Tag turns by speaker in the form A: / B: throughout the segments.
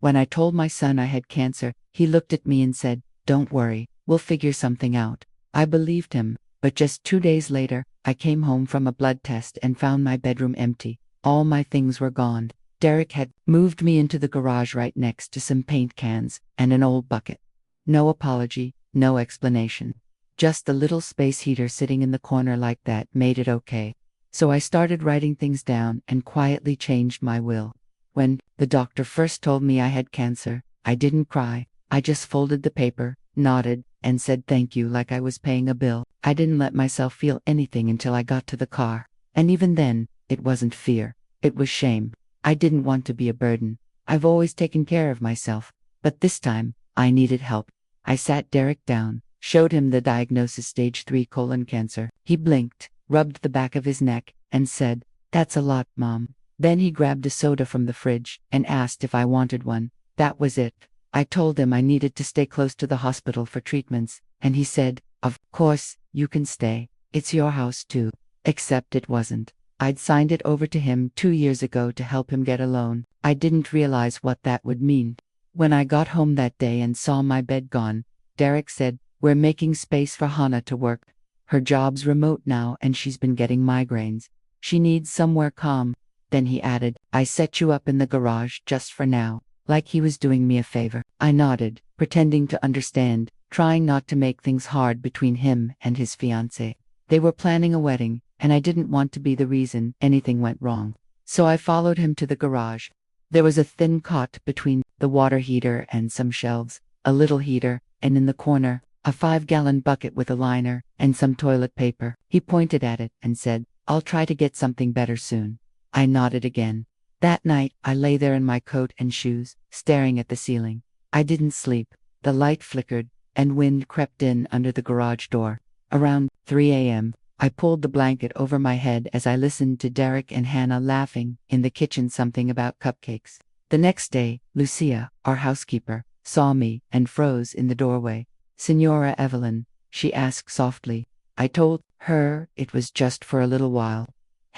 A: When I told my son I had cancer, he looked at me and said, "Don't worry, we'll figure something out." I believed him, but just 2 days later, I came home from a blood test and found my bedroom empty. All my things were gone. Derek had moved me into the garage right next to some paint cans and an old bucket. No apology, no explanation. Just the little space heater sitting in the corner like that made it okay. So I started writing things down and quietly changed my will. When the doctor first told me I had cancer, I didn't cry. I just folded the paper, nodded, and said thank you like I was paying a bill. I didn't let myself feel anything until I got to the car. And even then, it wasn't fear. It was shame. I didn't want to be a burden. I've always taken care of myself. But this time, I needed help. I sat Derek down, showed him the diagnosis stage 3 colon cancer. He blinked, rubbed the back of his neck, and said, "That's a lot, Mom." Then he grabbed a soda from the fridge and asked if I wanted one. That was it. I told him I needed to stay close to the hospital for treatments, and he said, "Of course, you can stay. It's your house too." Except it wasn't. I'd signed it over to him 2 years ago to help him get a loan. I didn't realize what that would mean. When I got home that day and saw my bed gone, Derek said, "We're making space for Hannah to work. Her job's remote now and she's been getting migraines. She needs somewhere calm." Then he added, "I set you up in the garage just for now," like he was doing me a favor. I nodded, pretending to understand, trying not to make things hard between him and his fiancée. They were planning a wedding, and I didn't want to be the reason anything went wrong. So I followed him to the garage. There was a thin cot between the water heater and some shelves, a little heater, and in the corner, a 5-gallon bucket with a liner and some toilet paper. He pointed at it and said, "I'll try to get something better soon." I nodded again. That night, I lay there in my coat and shoes, staring at the ceiling. I didn't sleep. The light flickered, and wind crept in under the garage door. Around 3 a.m., I pulled the blanket over my head as I listened to Derek and Hannah laughing in the kitchen something about cupcakes. The next day, Lucia, our housekeeper, saw me and froze in the doorway. "Signora Evelyn," she asked softly. I told her it was just for a little while.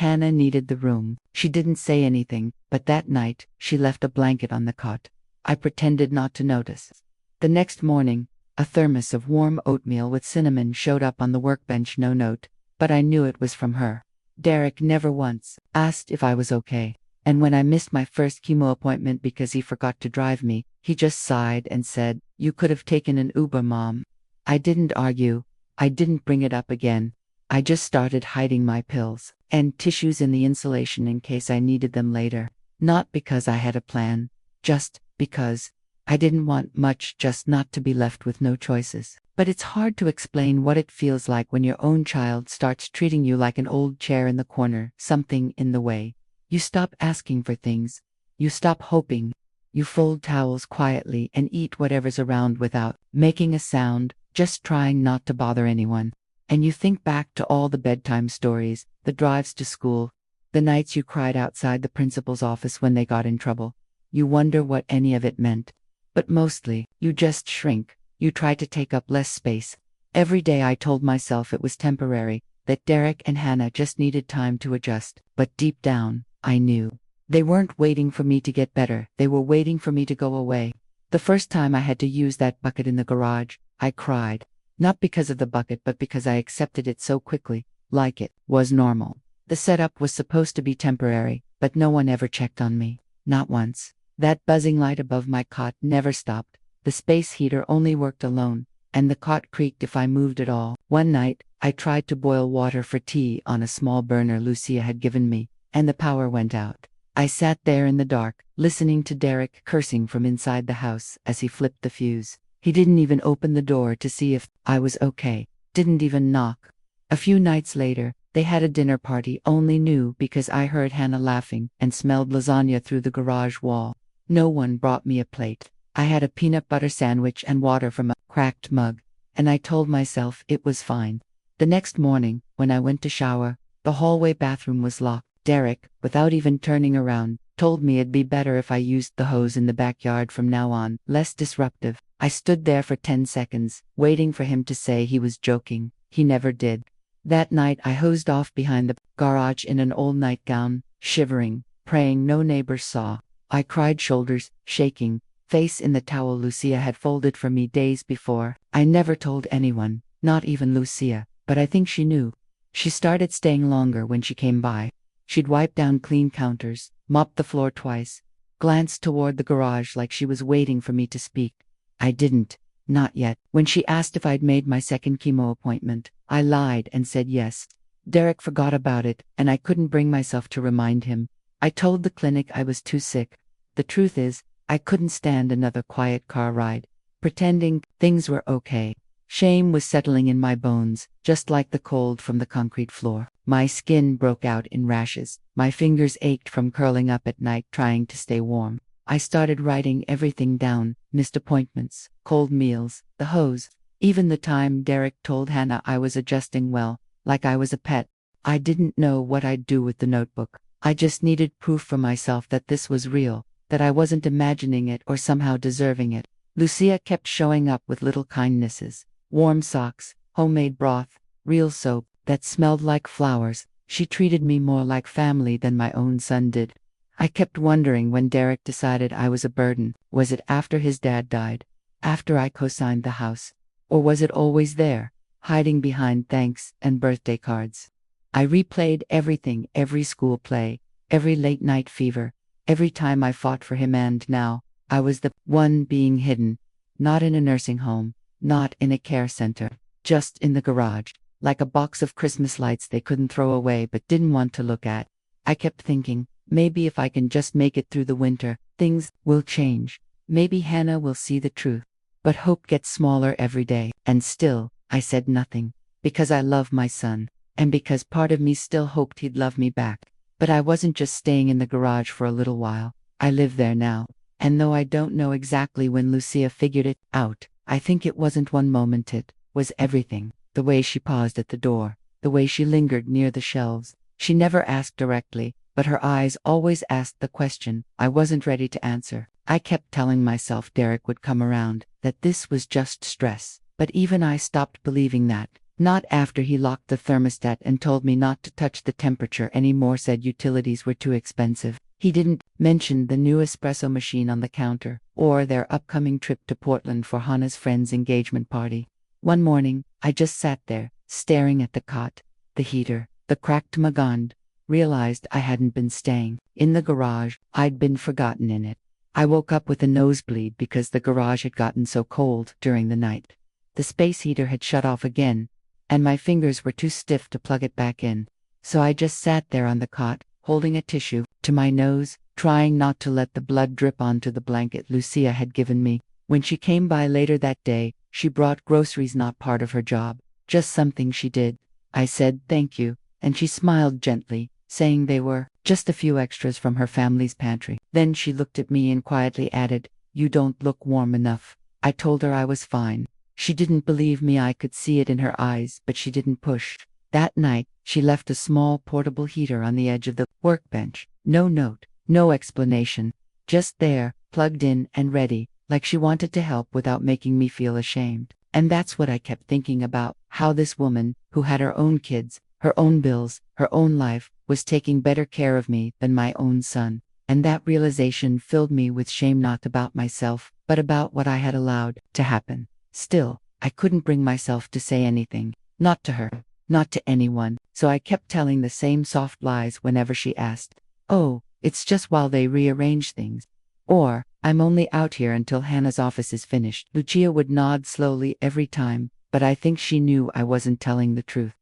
A: Hannah needed the room. She didn't say anything, but that night, she left a blanket on the cot. I pretended not to notice. The next morning, a thermos of warm oatmeal with cinnamon showed up on the workbench, no note, but I knew it was from her. Derek never once asked if I was okay, and when I missed my first chemo appointment because he forgot to drive me, he just sighed and said, "You could have taken an Uber, Mom." I didn't argue. I didn't bring it up again. I just started hiding my pills and tissues in the insulation in case I needed them later. Not because I had a plan, just because I didn't want much, just not to be left with no choices. But it's hard to explain what it feels like when your own child starts treating you like an old chair in the corner, something in the way. You stop asking for things. You stop hoping. You fold towels quietly and eat whatever's around without making a sound, just trying not to bother anyone. And you think back to all the bedtime stories, the drives to school, the nights you cried outside the principal's office when they got in trouble. You wonder what any of it meant. But mostly, you just shrink. You try to take up less space. Every day I told myself it was temporary, that Derek and Hannah just needed time to adjust. But deep down, I knew. They weren't waiting for me to get better, they were waiting for me to go away. The first time I had to use that bucket in the garage, I cried. Not because of the bucket, but because I accepted it so quickly, like it was normal. The setup was supposed to be temporary, but no one ever checked on me. Not once. That buzzing light above my cot never stopped. The space heater only worked alone, and the cot creaked if I moved at all. One night, I tried to boil water for tea on a small burner Lucia had given me, and the power went out. I sat there in the dark, listening to Derek cursing from inside the house as he flipped the fuse. He didn't even open the door to see if I was okay, didn't even knock. A few nights later, they had a dinner party, only knew because I heard Hannah laughing and smelled lasagna through the garage wall. No one brought me a plate. I had a peanut butter sandwich and water from a cracked mug, and I told myself it was fine. The next morning, when I went to shower, the hallway bathroom was locked. Derek, without even turning around, told me it'd be better if I used the hose in the backyard from now on, less disruptive. I stood there for 10 seconds, waiting for him to say he was joking. He never did. That night I hosed off behind the garage in an old nightgown, shivering, praying no neighbors saw. I cried, shoulders shaking, face in the towel Lucia had folded for me days before. I never told anyone, not even Lucia, but I think she knew. She started staying longer when she came by. She'd wipe down clean counters, mop the floor twice, glanced toward the garage like she was waiting for me to speak. I didn't. Not yet. When she asked if I'd made my second chemo appointment, I lied and said yes. Derek forgot about it, and I couldn't bring myself to remind him. I told the clinic I was too sick. The truth is, I couldn't stand another quiet car ride, pretending things were okay. Shame was settling in my bones, just like the cold from the concrete floor. My skin broke out in rashes. My fingers ached from curling up at night trying to stay warm. I started writing everything down, missed appointments, cold meals, the hose, even the time Derek told Hannah I was adjusting well, like I was a pet. I didn't know what I'd do with the notebook. I just needed proof for myself that this was real, that I wasn't imagining it or somehow deserving it. Lucia kept showing up with little kindnesses. Warm socks, homemade broth, real soap that smelled like flowers. She treated me more like family than my own son did. I kept wondering when Derek decided I was a burden. Was it after his dad died? After I co-signed the house? Or was it always there, hiding behind thanks and birthday cards? I replayed everything, every school play, every late-night fever, every time I fought for him, and now, I was the one being hidden. Not in a nursing home, not in a care center, just in the garage, like a box of Christmas lights they couldn't throw away but didn't want to look at. I kept thinking, maybe if I can just make it through the winter, things will change. Maybe Hannah will see the truth. But hope gets smaller every day, and still, I said nothing, because I love my son, and because part of me still hoped he'd love me back. But I wasn't just staying in the garage for a little while. I live there now, and though I don't know exactly when Lucia figured it out, I think it wasn't one moment, it was everything. The way she paused at the door, the way she lingered near the shelves. She never asked directly, but her eyes always asked the question I wasn't ready to answer. I kept telling myself Derek would come around, that this was just stress. But even I stopped believing that. Not after he locked the thermostat and told me not to touch the temperature anymore, said utilities were too expensive. He didn't mention the new espresso machine on the counter, or their upcoming trip to Portland for Hannah's friend's engagement party. One morning, I just sat there, staring at the cot, the heater, the cracked magand, realized I hadn't been staying in the garage. I'd been forgotten in it. I woke up with a nosebleed because the garage had gotten so cold during the night. The space heater had shut off again, and my fingers were too stiff to plug it back in. So I just sat there on the cot, holding a tissue to my nose, trying not to let the blood drip onto the blanket Lucia had given me. When she came by later that day, she brought groceries, not part of her job, just something she did. I said thank you, and she smiled gently, saying they were just a few extras from her family's pantry. Then she looked at me and quietly added, "You don't look warm enough." I told her I was fine. She didn't believe me. I could see it in her eyes, but she didn't push. That night, she left a small portable heater on the edge of the workbench. No note, no explanation. Just there, plugged in and ready, like she wanted to help without making me feel ashamed. And that's what I kept thinking about, how this woman, who had her own kids, her own bills, her own life, was taking better care of me than my own son. And that realization filled me with shame, not about myself, but about what I had allowed to happen. Still, I couldn't bring myself to say anything, not to her, not to anyone, so I kept telling the same soft lies whenever she asked. Oh, it's just while they rearrange things. Or, I'm only out here until Hannah's office is finished. Lucia would nod slowly every time, but I think she knew I wasn't telling the truth.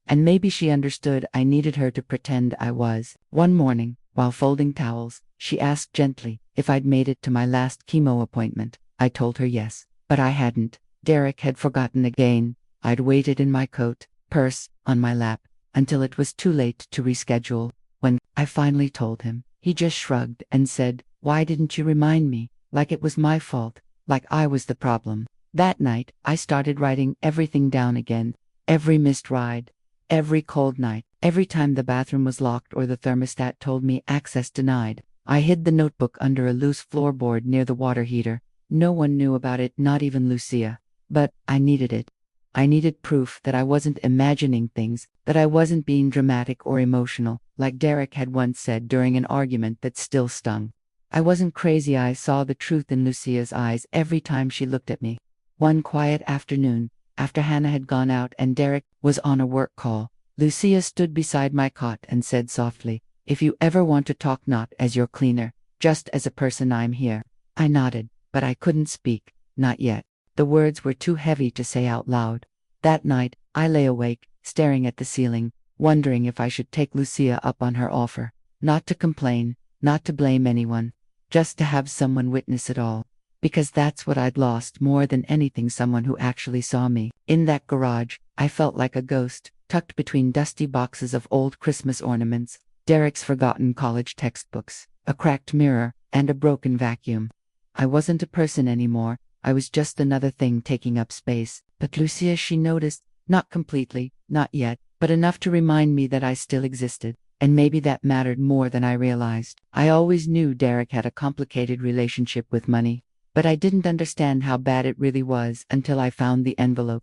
A: And maybe she understood I needed her to pretend I was. One morning, while folding towels, she asked gently if I'd made it to my last chemo appointment. I told her yes, but I hadn't. Derek had forgotten again. I'd waited in my coat, purse on my lap, until it was too late to reschedule. When I finally told him, he just shrugged and said, "Why didn't you remind me?" Like it was my fault, like I was the problem. That night, I started writing everything down again. Every missed ride, every cold night, every time the bathroom was locked or the thermostat told me access denied. I hid the notebook under a loose floorboard near the water heater. No one knew about it, not even Lucia. But I needed it. I needed proof that I wasn't imagining things, that I wasn't being dramatic or emotional, like Derek had once said during an argument that still stung. I wasn't crazy. I saw the truth in Lucia's eyes every time she looked at me. One quiet afternoon, after Hannah had gone out and Derek was on a work call, Lucia stood beside my cot and said softly, "If you ever want to talk, not as your cleaner, just as a person, I'm here." I nodded, but I couldn't speak, not yet. The words were too heavy to say out loud. That night, I lay awake, staring at the ceiling, wondering if I should take Lucia up on her offer. Not to complain, not to blame anyone, just to have someone witness it all. Because that's what I'd lost more than anything, someone who actually saw me. In that garage, I felt like a ghost, tucked between dusty boxes of old Christmas ornaments, Derek's forgotten college textbooks, a cracked mirror, and a broken vacuum. I wasn't a person anymore. I was just another thing taking up space. But Lucia, she noticed, not completely, not yet, but enough to remind me that I still existed. And maybe that mattered more than I realized. I always knew Derek had a complicated relationship with money, but I didn't understand how bad it really was until I found the envelope.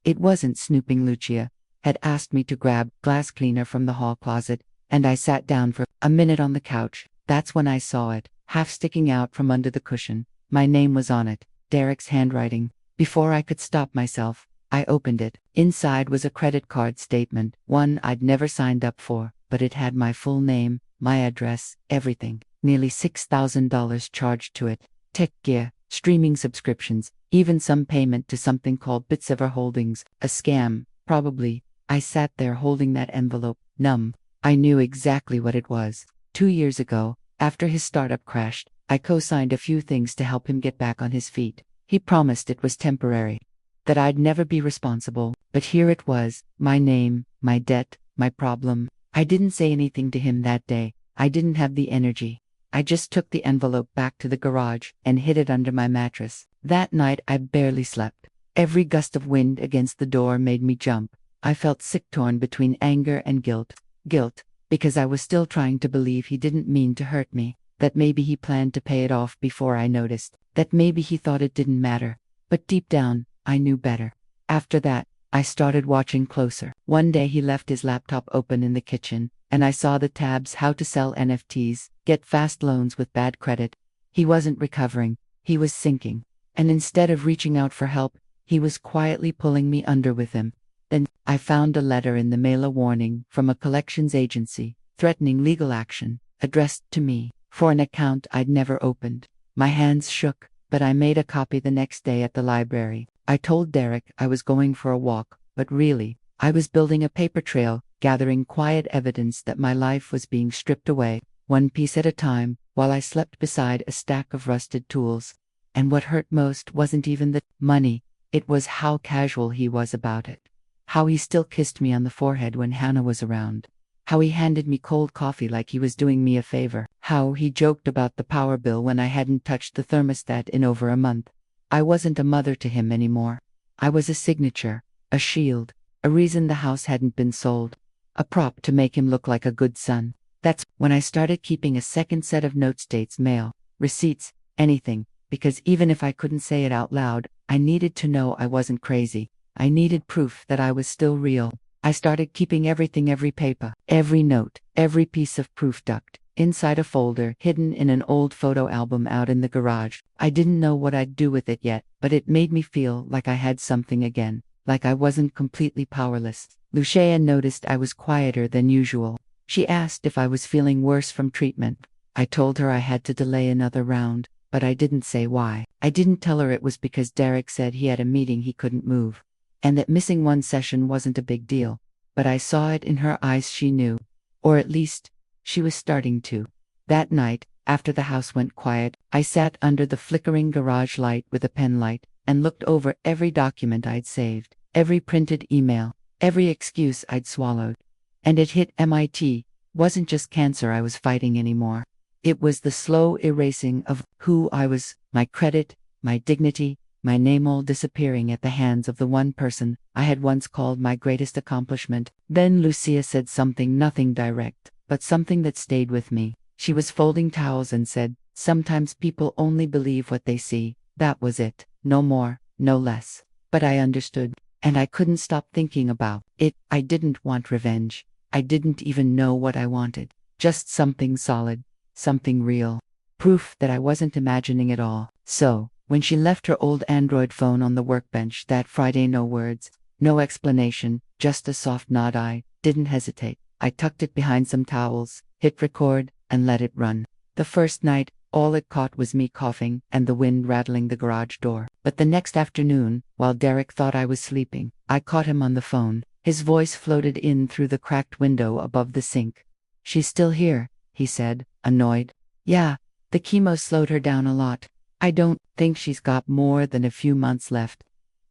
A: It wasn't snooping. Lucia had asked me to grab glass cleaner from the hall closet, and I sat down for a minute on the couch. That's when I saw it, half sticking out from under the cushion. My name was on it, Derek's handwriting. Before I could stop myself, I opened it. Inside was a credit card statement, one I'd never signed up for, but it had my full name, my address, everything. Nearly $6,000 charged to it. Tech gear, streaming subscriptions, even some payment to something called Bitsever Holdings, a scam, probably. I sat there holding that envelope, numb. I knew exactly what it was. 2 years ago, after his startup crashed, I co-signed a few things to help him get back on his feet. He promised it was temporary, that I'd never be responsible, but here it was, my name, my debt, my problem. I didn't say anything to him that day. I didn't have the energy. I just took the envelope back to the garage and hid it under my mattress. That night I barely slept. Every gust of wind against the door made me jump. I felt sick, torn between anger and guilt. Guilt, because I was still trying to believe he didn't mean to hurt me, that maybe he planned to pay it off before I noticed, that maybe he thought it didn't matter. But deep down, I knew better. After that, I started watching closer. One day he left his laptop open in the kitchen, and I saw the tabs: how to sell NFTs, get fast loans with bad credit. He wasn't recovering, he was sinking. And instead of reaching out for help, he was quietly pulling me under with him. Then, I found a letter in the mail, a warning from a collections agency, threatening legal action, addressed to me, for an account I'd never opened. My hands shook, but I made a copy the next day at the library. I told Derek I was going for a walk, but really, I was building a paper trail, gathering quiet evidence that my life was being stripped away, one piece at a time, while I slept beside a stack of rusted tools. And what hurt most wasn't even the money, it was how casual he was about it. How he still kissed me on the forehead when Hannah was around. How he handed me cold coffee like he was doing me a favor. How he joked about the power bill when I hadn't touched the thermostat in over a month. I wasn't a mother to him anymore. I was a signature, a shield, a reason the house hadn't been sold, a prop to make him look like a good son. That's when I started keeping a second set of notes, dates, mail, receipts, anything, because even if I couldn't say it out loud, I needed to know I wasn't crazy. I needed proof that I was still real. I started keeping everything, every paper, every note, every piece of proof tucked inside a folder hidden in an old photo album out in the garage. I didn't know what I'd do with it yet, but it made me feel like I had something again, like I wasn't completely powerless. Lucia noticed I was quieter than usual. She asked if I was feeling worse from treatment. I told her I had to delay another round, but I didn't say why. I didn't tell her it was because Derek said he had a meeting he couldn't move, and that missing one session wasn't a big deal. But I saw it in her eyes, she knew. Or at least, she was starting to. That night, after the house went quiet, I sat under the flickering garage light with a pen light, and looked over every document I'd saved, every printed email, every excuse I'd swallowed. And it hit MIT. Wasn't just cancer I was fighting anymore. It was the slow erasing of who I was, my credit, my dignity, my name all disappearing at the hands of the one person I had once called my greatest accomplishment. Then Lucia said something, nothing direct, but something that stayed with me. She was folding towels and said, "Sometimes people only believe what they see." That was it. No more, no less. But I understood, and I couldn't stop thinking about it. I didn't want revenge. I didn't even know what I wanted. Just something solid, something real. proof that I wasn't imagining it all. So, when she left her old Android phone on the workbench that Friday, no words, no explanation, just a soft nod. I didn't hesitate. I tucked it behind some towels, hit record, and let it run. The first night, all it caught was me coughing and the wind rattling the garage door. But the next afternoon, while Derek thought I was sleeping, I caught him on the phone. His voice floated in through the cracked window above the sink. "She's still here," he said, annoyed. "Yeah, the chemo slowed her down a lot. I don't think she's got more than a few months left."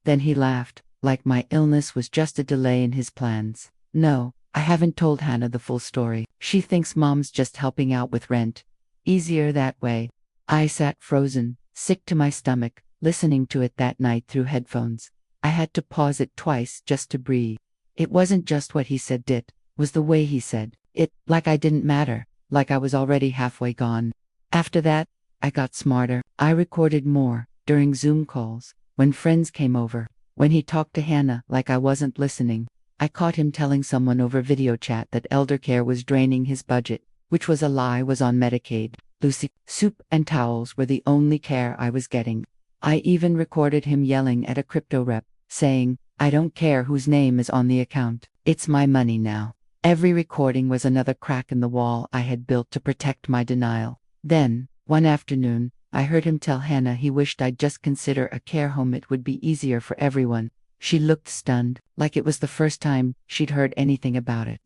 A: Then he laughed, like my illness was just a delay in his plans. "No, I haven't told Hannah the full story. She thinks Mom's just helping out with rent. Easier that way." I sat frozen, sick to my stomach, listening to it that night through headphones. I had to pause it twice just to breathe. It wasn't just what he said, it was the way he said it, like I didn't matter, like I was already halfway gone. After that, I got smarter. I recorded more, during Zoom calls, when friends came over, when he talked to Hannah like I wasn't listening. I caught him telling someone over video chat that elder care was draining his budget, which was a lie. Was on Medicaid. Lucy, soup and towels were the only care I was getting. I even recorded him yelling at a crypto rep, saying, "I don't care whose name is on the account. It's my money now." Every recording was another crack in the wall I had built to protect my denial. Then, one afternoon, I heard him tell Hannah he wished I'd just consider a care home. It would be easier for everyone. She looked stunned, like it was the first time she'd heard anything about it.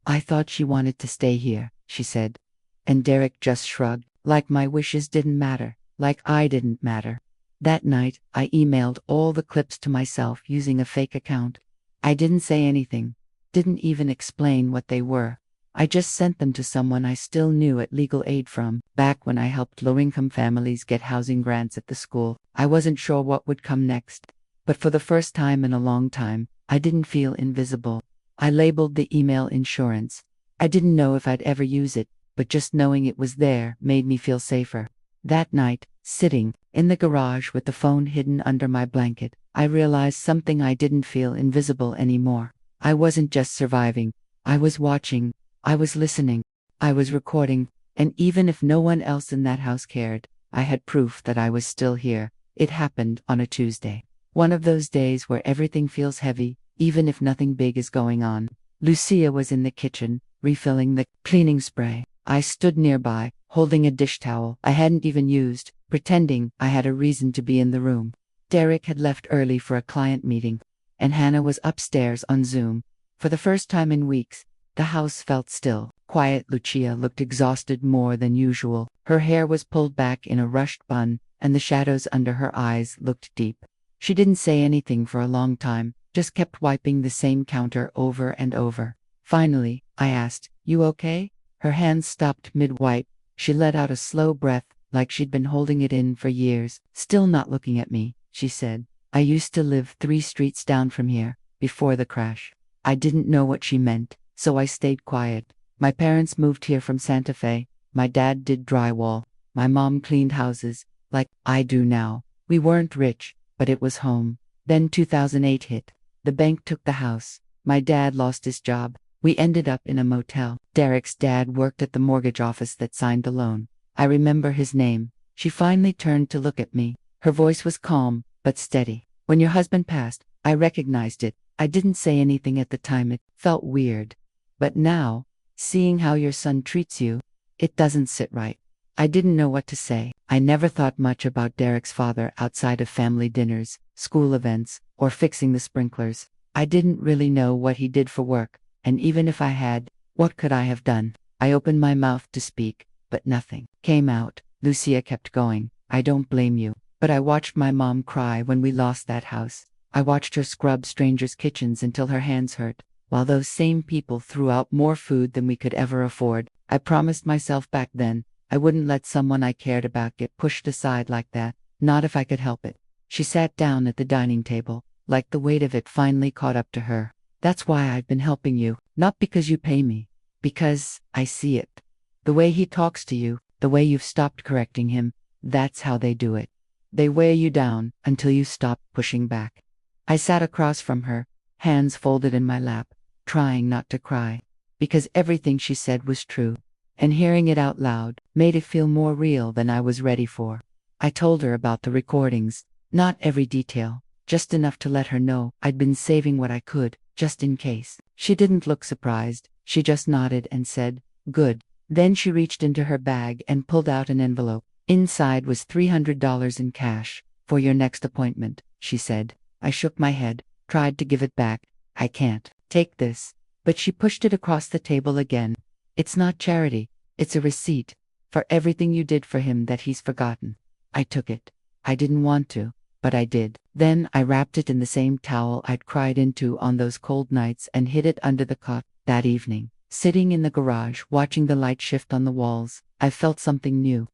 A: "I thought she wanted to stay here," she said. And Derek just shrugged, like my wishes didn't matter, like I didn't matter. That night, I emailed all the clips to myself using a fake account. I didn't say anything, didn't even explain what they were. I just sent them to someone I still knew at legal aid from. Back when I helped low-income families get housing grants at the school, I wasn't sure what would come next. But for the first time in a long time, I didn't feel invisible. I labeled the email insurance. I didn't know if I'd ever use it, but just knowing it was there made me feel safer. That night, sitting in the garage with the phone hidden under my blanket, I realized something. I didn't feel invisible anymore. I wasn't just surviving. I was watching. I was listening. I was recording. And even if no one else in that house cared, I had proof that I was still here. It happened on a Tuesday. One of those days where everything feels heavy, even if nothing big is going on. Lucia was in the kitchen, refilling the cleaning spray. I stood nearby, holding a dish towel I hadn't even used, pretending I had a reason to be in the room. Derek had left early for a client meeting, and Hannah was upstairs on Zoom. For the first time in weeks, the house felt still, quiet. Lucia looked exhausted more than usual. Her hair was pulled back in a rushed bun, and the shadows under her eyes looked deep. She didn't say anything for a long time, just kept wiping the same counter over and over. Finally, I asked, "You okay?" Her hands stopped mid-wipe. She let out a slow breath, like she'd been holding it in for years. "Still not looking at me," she said. "I used to live 3 streets down from here, before the crash." I didn't know what she meant, so I stayed quiet. My parents moved here from Santa Fe. My dad did drywall. My mom cleaned houses, like I do now. We weren't rich, but it was home. Then 2008 hit. The bank took the house. My dad lost his job. We ended up in a motel. Derek's dad worked at the mortgage office that signed the loan. I remember his name. She finally turned to look at me. Her voice was calm, but steady. "When your husband passed, I recognized it. I didn't say anything at the time. It felt weird. But now, seeing how your son treats you, it doesn't sit right." I didn't know what to say. I never thought much about Derek's father outside of family dinners, school events, or fixing the sprinklers. I didn't really know what he did for work. And even if I had, what could I have done? I opened my mouth to speak, but nothing came out. Lucia kept going. "I don't blame you, but I watched my mom cry when we lost that house. I watched her scrub strangers' kitchens until her hands hurt, while those same people threw out more food than we could ever afford. I promised myself back then I wouldn't let someone I cared about get pushed aside like that, not if I could help it." She sat down at the dining table, like the weight of it finally caught up to her. "That's why I've been helping you, not because you pay me. Because I see it. The way he talks to you, the way you've stopped correcting him, that's how they do it. They weigh you down until you stop pushing back." I sat across from her, hands folded in my lap, trying not to cry. Because everything she said was true. and hearing it out loud made it feel more real than I was ready for. I told her about the recordings, not every detail, just enough to let her know I'd been saving what I could, just in case. She didn't look surprised, she just nodded and said, "Good." Then she reached into her bag and pulled out an envelope. Inside was $300 in cash. "For your next appointment," she said. I shook my head, tried to give it back. "I can't. Take this." But she pushed it across the table again. "It's not charity. It's a receipt for everything you did for him that he's forgotten." I took it. I didn't want to, but I did. Then I wrapped it in the same towel I'd cried into on those cold nights and hid it under the cot. That evening, sitting in the garage watching the light shift on the walls, I felt something new.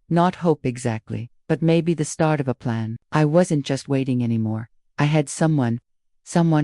A: Not hope exactly, but maybe the start of a plan. I wasn't just waiting anymore. I had someone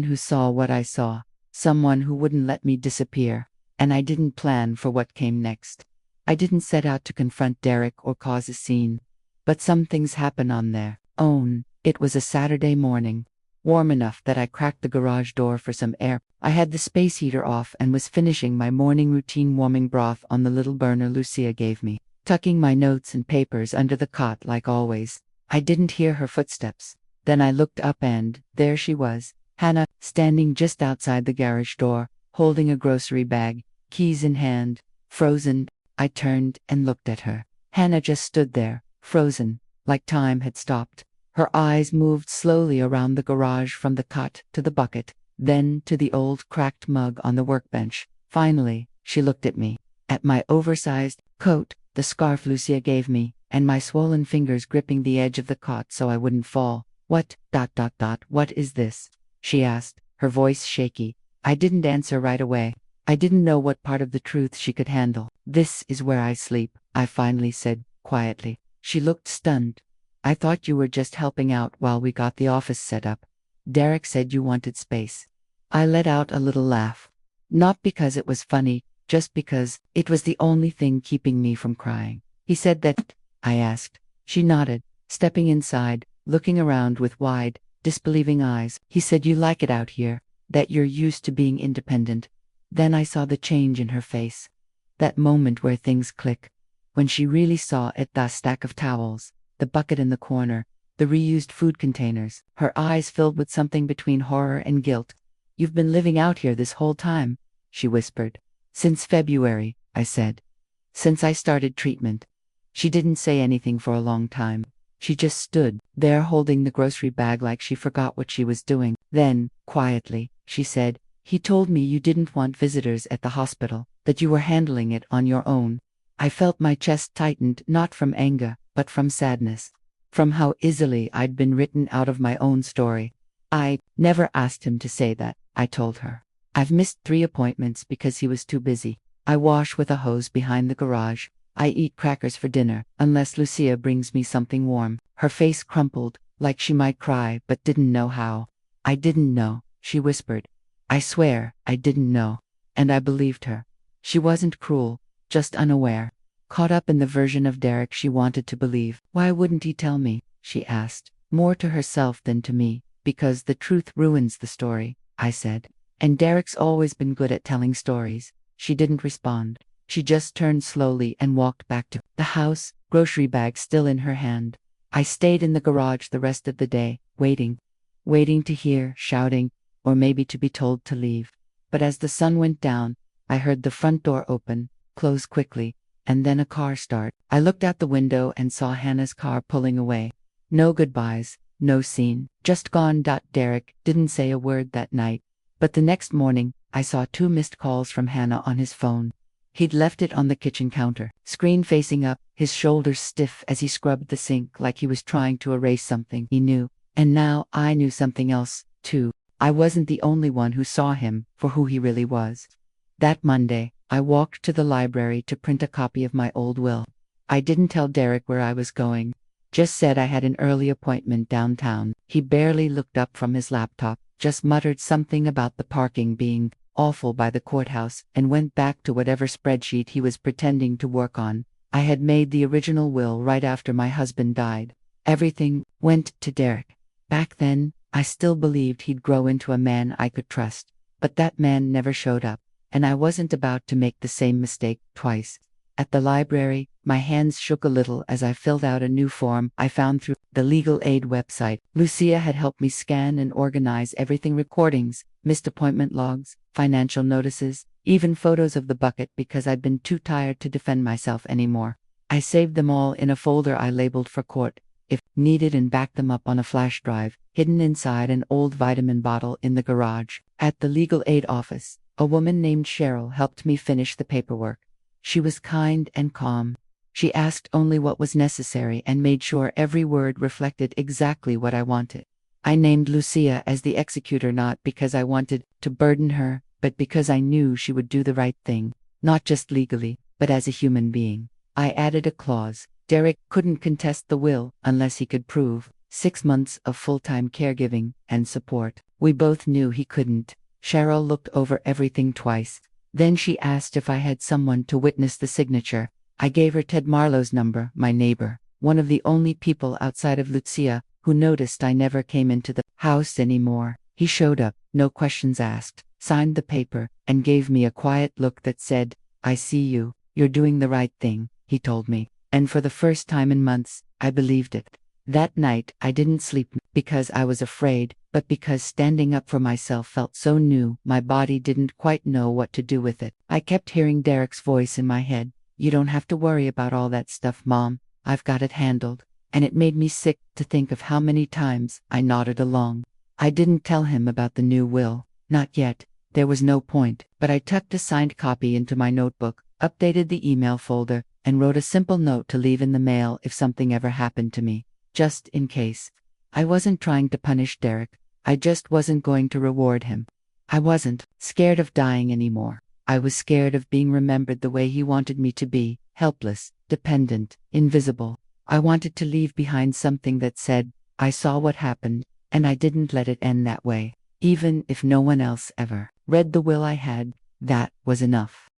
A: who saw what I saw, someone who wouldn't let me disappear, and I didn't plan for what came next. I didn't set out to confront Derek or cause a scene. But some things happen on their own. It was a Saturday morning, warm enough that I cracked the garage door for some air. I had the space heater off and was finishing my morning routine warming broth on the little burner Lucia gave me, tucking my notes and papers under the cot like always. I didn't hear her footsteps. Then I looked up and there she was, Hannah, standing just outside the garage door, holding a grocery bag, keys in hand, frozen. I turned and looked at her. Hannah just stood there, frozen, like time had stopped. Her eyes moved slowly around the garage from the cot to the bucket, then to the old cracked mug on the workbench. Finally, she looked at me, at my oversized coat, the scarf Lucia gave me, and my swollen fingers gripping the edge of the cot so I wouldn't fall. What is this?" she asked, her voice shaky. I didn't answer right away. I didn't know what part of the truth she could handle. "This is where I sleep," I finally said, quietly. She looked stunned. "I thought you were just helping out while we got the office set up. Derek said you wanted space." I let out a little laugh. Not because it was funny, just because it was the only thing keeping me from crying. "He said that?" I asked. She nodded, stepping inside, looking around with wide, disbelieving eyes. "He said you like it out here, that you're used to being independent." Then I saw the change in her face. That moment where things click. When she really saw it, the stack of towels, the bucket in the corner, the reused food containers, her eyes filled with something between horror and guilt. "You've been living out here this whole time," she whispered. "Since February," I said. "Since I started treatment." She didn't say anything for a long time. She just stood there holding the grocery bag like she forgot what she was doing. Then, quietly, she said, "He told me you didn't want visitors at the hospital, that you were handling it on your own." I felt my chest tightened, not from anger, but from sadness. From how easily I'd been written out of my own story. "I never asked him to say that," I told her. "I've missed 3 appointments because he was too busy. I wash with a hose behind the garage. I eat crackers for dinner, unless Lucia brings me something warm." Her face crumpled, like she might cry but didn't know how. "I didn't know," she whispered. "I swear, I didn't know." And I believed her. She wasn't cruel, just unaware. Caught up in the version of Derek she wanted to believe. "Why wouldn't he tell me?" she asked, more to herself than to me. "Because the truth ruins the story," I said. "And Derek's always been good at telling stories." She didn't respond. She just turned slowly and walked back to the house, grocery bag still in her hand. I stayed in the garage the rest of the day, waiting to hear shouting, or maybe to be told to leave. But as the sun went down, I heard the front door open, close quickly, and then a car start. I looked out the window and saw Hannah's car pulling away. No goodbyes, no scene, just gone. Derek didn't say a word that night, but the next morning, I saw 2 missed calls from Hannah on his phone. He'd left it on the kitchen counter, screen facing up, his shoulders stiff as he scrubbed the sink like he was trying to erase something he knew. And now I knew something else, too. I wasn't the only one who saw him for who he really was. That Monday, I walked to the library to print a copy of my old will. I didn't tell Derek where I was going. Just said I had an early appointment downtown. He barely looked up from his laptop, just muttered something about the parking being awful by the courthouse, and went back to whatever spreadsheet he was pretending to work on. I had made the original will right after my husband died. Everything went to Derek. Back then, I still believed he'd grow into a man I could trust. But that man never showed up, and I wasn't about to make the same mistake twice. At the library, my hands shook a little as I filled out a new form I found through the legal aid website. Lucia had helped me scan and organize everything: recordings, missed appointment logs, financial notices, even photos of the bucket because I'd been too tired to defend myself anymore. I saved them all in a folder I labeled for court, if needed, and backed them up on a flash drive, hidden inside an old vitamin bottle in the garage. At the legal aid office, a woman named Cheryl helped me finish the paperwork. She was kind and calm. She asked only what was necessary and made sure every word reflected exactly what I wanted. I named Lucia as the executor not because I wanted to burden her, but because I knew she would do the right thing, not just legally, but as a human being. I added a clause: Derek couldn't contest the will unless he could prove 6 months of full-time caregiving and support. We both knew he couldn't. Cheryl looked over everything twice. Then she asked if I had someone to witness the signature. I gave her Ted Marlowe's number, my neighbor, one of the only people outside of Lucia who noticed I never came into the house anymore. He showed up, no questions asked, signed the paper, and gave me a quiet look that said, "I see you, you're doing the right thing," he told me. And for the first time in months, I believed it. That night, I didn't sleep because I was afraid, but because standing up for myself felt so new, my body didn't quite know what to do with it. I kept hearing Derek's voice in my head: "You don't have to worry about all that stuff, Mom. I've got it handled." And it made me sick to think of how many times I nodded along. I didn't tell him about the new will. Not yet. There was no point. But I tucked a signed copy into my notebook, updated the email folder, and wrote a simple note to leave in the mail if something ever happened to me. Just in case. I wasn't trying to punish Derek. I just wasn't going to reward him. I wasn't scared of dying anymore. I was scared of being remembered the way he wanted me to be: helpless, dependent, invisible. I wanted to leave behind something that said, "I saw what happened, and I didn't let it end that way." Even if no one else ever read the will I had, that was enough.